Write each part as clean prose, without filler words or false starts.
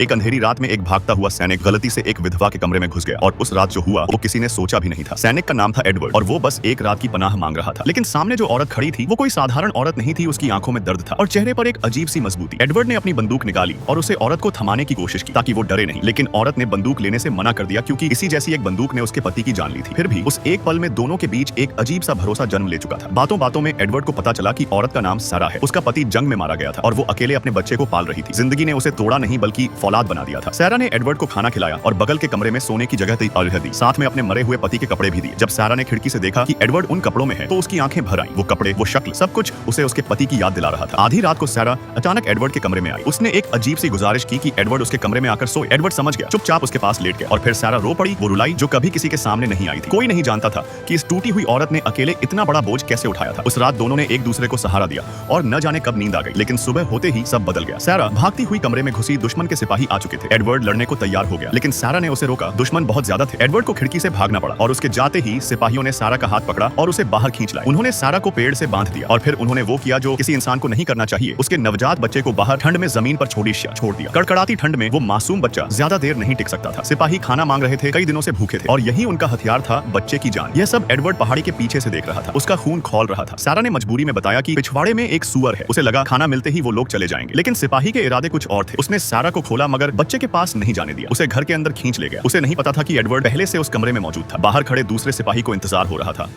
एक अंधेरी रात में एक भागता हुआ सैनिक गलती से एक विधवा के कमरे में घुस गया और उस रात जो हुआ वो किसी ने सोचा भी नहीं था। सैनिक का नाम था एडवर्ड और वो बस एक रात की पनाह मांग रहा था। लेकिन सामने जो औरत खड़ी थी वो कोई साधारण औरत नहीं थी। उसकी आंखों में दर्द था और चेहरे पर एक अजीब सी मजबूती। एडवर्ड ने अपनी बंदूक निकाली और उसे औरत को थमाने की कोशिश की ताकि वो डरे नहीं, लेकिन औरत ने बंदूक लेने से मना कर दिया क्योंकि इसी जैसी एक बंदूक ने उसके पति की जान ली थी। फिर भी उस एक पल में दोनों के बीच एक अजीब सा भरोसा जन्म ले चुका था। बातों बातों में एडवर्ड को पता चला कि औरत का नाम सारा है। उसका पति जंग में मारा गया था और वो अकेले अपने बच्चे को पाल रही थी। जिंदगी ने उसे तोड़ा नहीं बल्कि फौलाद बना दिया था। सारा ने एडवर्ड को खाना खिलाया और बगल के कमरे में सोने की जगह दी, साथ में अपने मरे हुए पति के कपड़े भी दिए। जब सारा ने खिड़की से देखा कि एडवर्ड उन कपड़ों में है तो उसकी आंखें भर आईं। वो कपड़े, वो शक्ल, सब कुछ उसे उसके पति की याद दिला रहा था। आधी रात को सारा अचानक एडवर्ड के कमरे में आई। उसने एक अजीब सी गुजारिश की कि एडवर्ड उसके कमरे में आकर सोए। एडवर्ड समझ गया, चुपचाप उसके पास लेट गया और फिर सारा रो पड़ी। वो रुलाई जो कभी किसी के सामने नहीं आई थी। कोई नहीं जानता था कि इस टूटी हुई औरत ने अकेले इतना बड़ा बोझ कैसे उठाया था। उस रात दोनों ने एक दूसरे को सहारा दिया और न जाने कब नींद आ गई, लेकिन सुबह होते ही सब बदल गया। सारा भागती हुई कमरे में घुसी। दुश्मन के सिपाही आ चुके थे। एडवर्ड लड़ने को तैयार हो गया, लेकिन सारा ने उसे रोका। दुश्मन बहुत ज्यादा थे। एडवर्ड को खिड़की से भागना पड़ा और उसके जाते ही सिपाहियों ने सारा का हाथ पकड़ा और उसे बाहर खींच लाया। उन्होंने सारा को पेड़ से बांध दिया और फिर उन्होंने वो किया जो किसी इंसान को नहीं करना चाहिए। उसके नवजात बच्चे को बाहर ठंड में जमीन पर छोड़ दिया। कड़कड़ाती ठंड में वो मासूम बच्चा ज्यादा देर नहीं टिक सकता था। सिपाही खाना मांग रहे थे, कई दिनों से भूखे थे और यही उनका हथियार था, बच्चे की जान। यह सब एडवर्ड पहाड़ी के पीछे से देख रहा था। उसका खून खौल रहा था। सारा ने मजबूरी में बताया कि पिछवाड़े में एक सुअर है। उसे लगा खाना मिलते ही वो लोग चले जाएंगे, लेकिन सिपाही के इरादे कुछ और थे। उसने सारा को खोला मगर बच्चे के पास नहीं जाने दिया। उसे घर के अंदर खींच ले गया। उसे नहीं पता था कि एडवर्ड पहले से उस कमरे में मौजूद था। बाहर खड़े दूसरे सिपाही को इंतजार हो रहा था।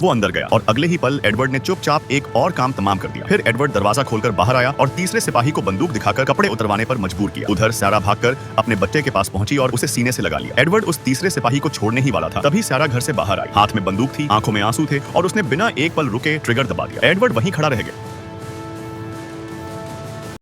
वो अंदर गया और अगले ही पल एडवर्ड ने चुपचाप एक और काम तमाम कर दिया। फिर एडवर्ड दरवाजा खोलकर बाहर आया और तीसरे सिपाही को बंदूक दिखाकर कपड़े उतरवाने पर मजबूर किया। उधर सारा भागकर अपने बच्चे के पास पहुंची और उसे सीने से लगा लिया। एडवर्ड उस तीसरे सिपाही को छोड़ने ही वाला था, तभी सारा घर से बाहर आई। हाथ में बंदूक थी, आंखों में आंसू थे और उसने बिना एक पल रुके ट्रिगर दबा दिया। एडवर्ड वहीं खड़ा रह गया।